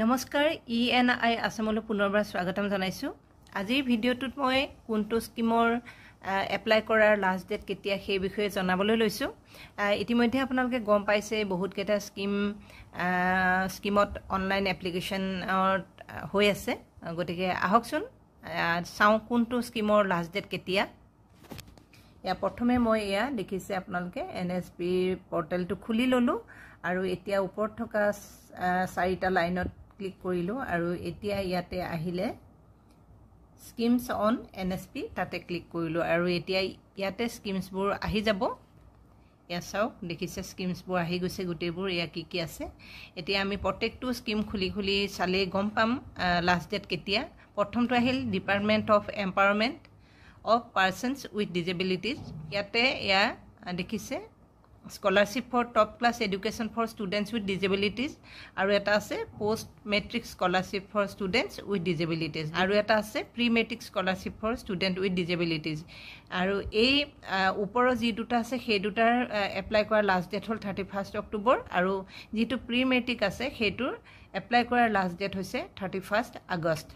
নমস্কাৰ ENI আসামলৈ পুনৰবাৰ স্বাগতম জনাইছো। আজিৰ ভিডিঅ'টোত মই কোনটো স্কিমৰ এপ্লাই কৰাৰ লাষ্ট ডেট কেতিয়া সেই বিষয়ে জনাবলৈ লৈছো। ইতিমধ্যে আপোনালোকে গম পাইছে বহুত কেইটা স্কিমত অনলাইন এপ্লিকেশন হৈ আছে। গতিকে আহকচোন চাওঁ কোনটো স্কিমৰ লাষ্ট ডেট কেতিয়া। প্ৰথমে মই দেখিছে আপোনালোকে NSP পৰ্টেলটো খুলি ললো আৰু এতিয়া ওপৰত থকা চাৰিটা লাইনত ক্লিক কৰিলো আৰু এতিয়া ইয়াতে আহিলে স্কিমছ অন NSP তাতে ক্লিক কৰিলো আৰু এতিয়া ইয়াতে স্কিমছবোৰ আহি যাব। চাওক দেখিছে স্কিমছবোৰ আহি গৈছে গুটেইবোৰ কি আছে। এতিয়া আমি প্ৰত্যেকটো স্কিম খুলি চালে গম পাম লাষ্ট ডেট কেতিয়া। প্ৰথমটো আহিল department of empowerment of persons with disabilities. ইয়াতে দেখিছে scholarship for top class education for students with disabilities আৰু এটা আছে post matric scholarship for students with disabilities আৰু এটা আছে pre matric scholarship for student with disabilities. আৰু এই ওপৰৰ যি দুটা আছে সেই দুটাৰ এপ্লাই কৰাৰ লাষ্ট ডেট হ'ল 31 অক্টোবৰ আৰু যিটো প্ৰি মেট্ৰিক আছে সেইটোৰ এপ্লাই কৰাৰ লাষ্ট ডেট হৈছে 31 আগষ্ট।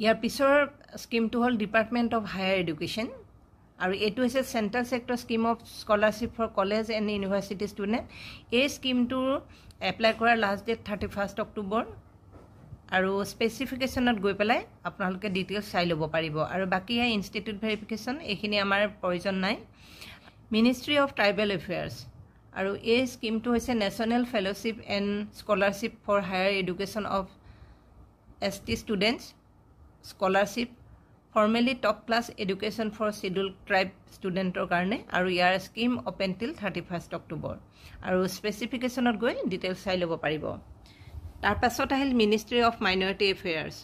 ইয়াৰ পিছৰ স্কিমটো হ'ল ডিপাৰ্টমেণ্ট অফ হায়াৰ এডুকেশ্যন আৰু এইটো হৈছে central sector scheme of scholarship for college and university student. এই স্কিমটোৰ এপ্লাই কৰাৰ লাষ্ট ডেট 31 অক্টোবৰ আৰু স্পেচিফিকেশ্যনত গৈ পেলাই আপোনালোকে ডিটেইলছ চাই ল'ব পাৰিব আৰু বাকী ইনষ্টিটিউট ভেৰিফিকেশ্যন এইখিনি আমাৰ প্ৰয়োজন নাই। মিনিষ্ট্ৰী অফ ট্ৰাইবেল এফেয়াৰ্ছ আৰু এই স্কিমটো হৈছে national fellowship and scholarship for higher education of ST students scholarship formerly top class education for schedule tribe ষ্টুডেণ্টৰ কাৰণে আৰু ইয়াৰ স্কিম অপেন টিল 31 অক্টোবৰ আৰু স্পেচিফিকেশ্যনত গৈ ডিটেইলছ চাই ল'ব পাৰিব। তাৰ পাছত আহিল ministry of minority affairs.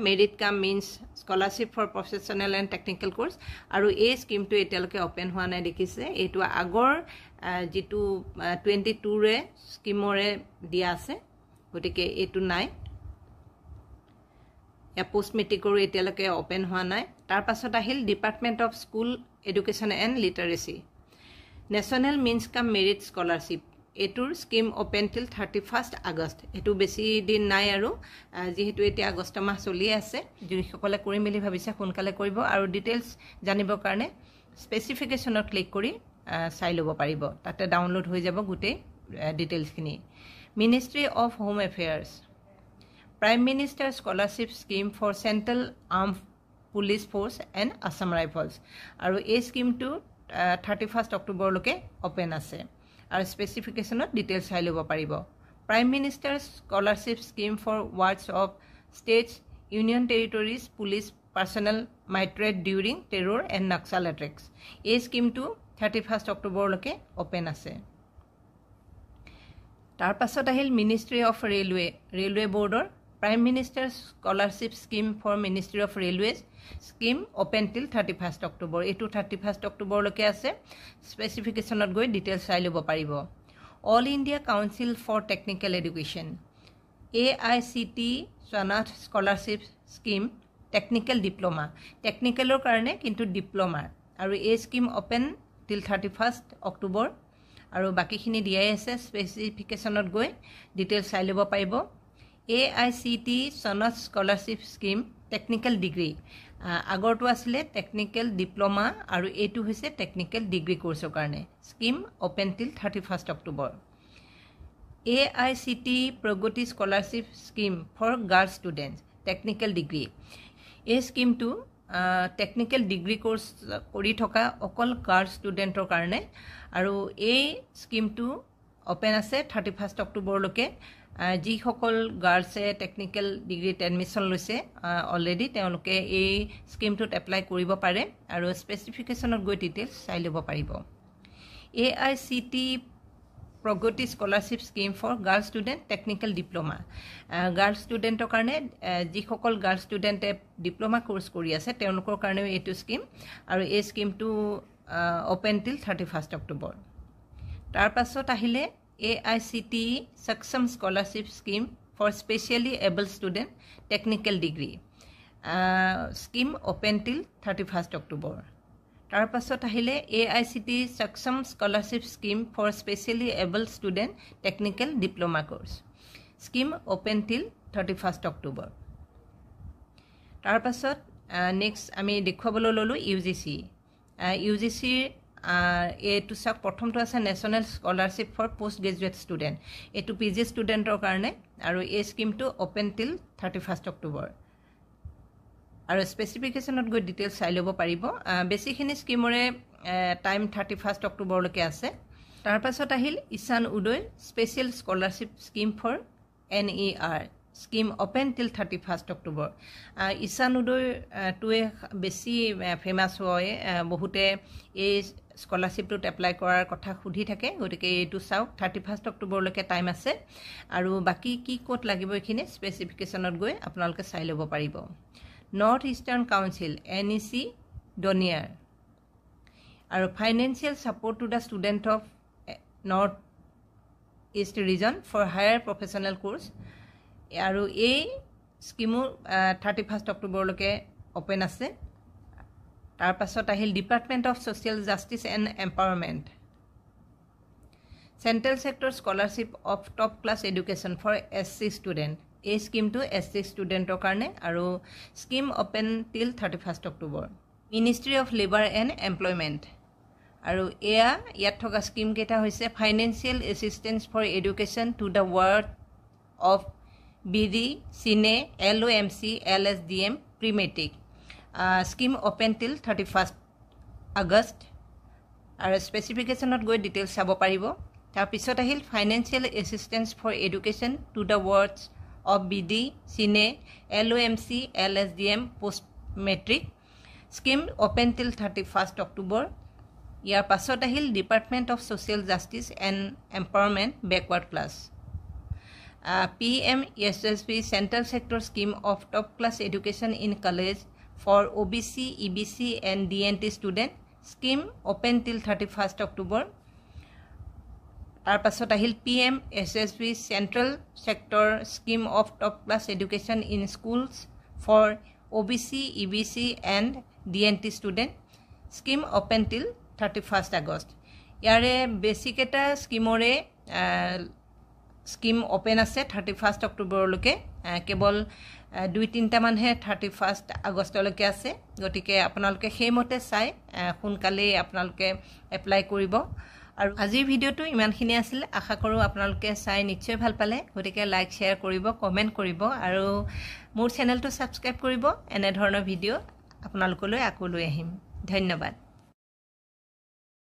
Merit cum means scholarship for professional and technical course আৰু এই স্কিমটো এতিয়ালৈকে অপেন হোৱা নাই। দেখিছে এইটো আগৰ যিটো 22ৰে স্কিমৰে দিয়া আছে, গতিকে এইটো নাই। পোষ্ট মেট্ৰিকৰো এতিয়ালৈকে অপেন হোৱা নাই। তাৰ পাছত আহিল department of school education and লিটাৰেচি national means কাম মেৰিট স্কলাৰশিপ। এইটোৰ স্কিম অপেন টিল 31 আগষ্ট। এইটো বেছি দিন নাই আৰু যিহেতু এতিয়া আগষ্ট মাহ চলি আছে, যিসকলে কৰিম বুলি ভাবিছে সোনকালে কৰিব আৰু ডিটেইলছ জানিবৰ কাৰণে স্পেচিফিকেশ্যনত ক্লিক কৰি চাই ল'ব পাৰিব। তাতে ডাউনলোড হৈ যাব গোটেই ডিটেইলছখিনি। Ministry of home affairs prime minister scholarship scheme for central arm police force and Assam rifles আৰু এই স্কিমটো 31 অক্টোবৰলৈকে অপেন আছে আৰু স্পেচিফিকেশ্যনত ডিটেইলছ চাই ল'ব পাৰিব। Prime minister scholarship scheme for wards of states union territories police personnel martyred during terror and Naxal attacks. এই স্কিমটো 31 অক্টোবৰলৈকে অপেন আছে। তাৰ পাছত আহিল মিনিষ্ট্ৰী অফ ৰেলৱে বৰ্ডৰ prime minister scholarship scheme for ministry of railways scheme open till 31 October. এইটো 31 অক্টোবৰলৈকে আছে। স্পেচিফিকেশ্যনত গৈ ডিটেইলছ চাই ল'ব পাৰিব। All India council for technical education AICT Swanath scholarship scheme technical diploma, টেকনিকেলৰ কাৰণে কিন্তু ডিপ্ল'মা আৰু এই স্কিম অপেন টিল 31 অক্টোবৰ আৰু বাকীখিনি দিয়াই আছে। স্পেচিফিকেশ্যনত গৈ ডিটেইলছ চাই ল'ব পাৰিব। AICT Swanath scholarship scheme technical degree, আগৰটো আছিলে টেকনিকেল ডিপ্ল'মা আৰু এইটো হৈছে টেকনিকেল ডিগ্ৰী কোৰ্চৰ কাৰণে। Scheme open till 31 October. AICT Pragati scholarship scheme for girls students technical degree. এই স্কিমটো টেকনিকেল ডিগ্ৰী কোৰ্চ কৰি থকা অকল গাৰ্লছ ষ্টুডেণ্টৰ কাৰণে আৰু এই স্কিমটো অপেন আছে 31 অক্টোবৰলৈকে। যিসকল গাৰ্লছে টেকনিকেল ডিগ্ৰীত এডমিশ্যন লৈছে অলৰেডি তেওঁলোকে এই স্কিমটোত এপ্লাই কৰিব পাৰে আৰু স্পেচিফিকেশ্যনত গৈ ডিটেইলছ চাই ল'ব পাৰিব। AICT Pragati scholarship scheme for girls student technical diploma, girls ষ্টুডেণ্টৰ কাৰণে যিসকল গাৰ্লছ ষ্টুডেণ্টে ডিপ্ল'মা কোৰ্চ কৰি আছে তেওঁলোকৰ কাৰণেও এইটো স্কিম আৰু এই স্কিমটো অপেন টিল 31 অক্টোবৰ। তাৰ পাছত আহিলে AICT Saksham scholarship scheme for specially abled student technical degree scheme open till 31 October. তাৰ পাছত আহিলে AICTE Saksham Scholarship Scheme for Specially Able Student Technical Diploma Course. Scheme open till 31st October. তাৰ পাছত নেক্সট আমি দেখুৱাবলৈ ল'লোঁ UGC. UGC এইটো চাওক প্ৰথমটো আছে national scholarship for post graduate student. এইটো PG ষ্টুডেণ্টৰ কাৰণে আৰু এই স্কিমটো অ'পেন টিল 31st অক্টোবৰ. আৰু স্পেচিফিকেশ্যনত গৈ ডিটেইলছ চাই ল'ব পাৰিব. বেছিখিনি স্কিমৰে টাইম 31st অক্টোবৰলৈকে আছে. তাৰ পাছত আহিল Ishan Uday special scholarship scheme for NER. Scheme open till 31st October. ঈশান উদয়টোৱে বেছি ফেমাছ হয়. বহুতে এই স্কলাৰশ্বিপটোত এপ্লাই কৰাৰ কথা সুধি থাকে. গতিকে এইটো চাওক 31st অক্টোবৰলৈকে টাইম আছে. আৰু বাকী কি ক'ত লাগিব এইখিনি স্পেচিফিকেশ্যনত গৈ আপোনালোকে চাই ল'ব পাৰিব. North eastern council NEC DoNER আৰু financial support to the student of north east region for higher professional course. আৰু এই স্কিমো 31st অক্টোবৰলৈকে অ'পেন আছে. তাৰ পাছত আহিল department of social justice and empowerment central sector scholarship of top class education for SC student. এই স্কিমটো SC ষ্টুডেণ্টৰ কাৰণে আৰু scheme open till 31st October. Ministry of labour and employment আৰু ইয়াত থকা স্কিমকেইটা হৈছে financial assistance for education to the ward of BD, CINE, LOMC, LSDM, pre-matric. Scheme open till 31st August. আৰু স্পেচিফিকেশ্যনত গৈ ডিটেইলছ চাব পাৰিব. তাৰপিছত আহিল financial assistance for education to the wards of BD, CINE, LOMC, LSDM, post matric. Scheme open till 31st October. ইয়াৰ পাছত আহিল department of social justice and empowerment backward class. PMSSB Central Sector Scheme of Top Class Education in College for OBC, EBC and DNT student. Scheme open till 31st October. তাৰ পাছত আহিল PMSSB Central Sector Scheme of Top Class Education in Schools for OBC, EBC and DNT student. Scheme open till 31st August. ইয়াৰে basic এটা স্কিমৰে scheme open আছে 31st অক্টোবৰলৈকে. কেৱল 2-3টা মানহে 31st আগষ্টলৈকে আছে. গতিকে আপোনালোকে সেইমতে চাই সোনকালেই আপোনালোকে এপ্লাই কৰিব. আৰু আজিৰ ভিডিঅ'টো ইমানখিনি আছিল. আশা কৰোঁ আপোনালোকে চাই নিশ্চয় ভাল পালে. গতিকে লাইক শ্বেয়াৰ কৰিব, কমেণ্ট কৰিব আৰু মোৰ চেনেলটো ছাবস্ক্ৰাইব কৰিব. এনেধৰণৰ ভিডিঅ' আপোনালোকলৈ আকৌ লৈ আহিম. ধন্যবাদ.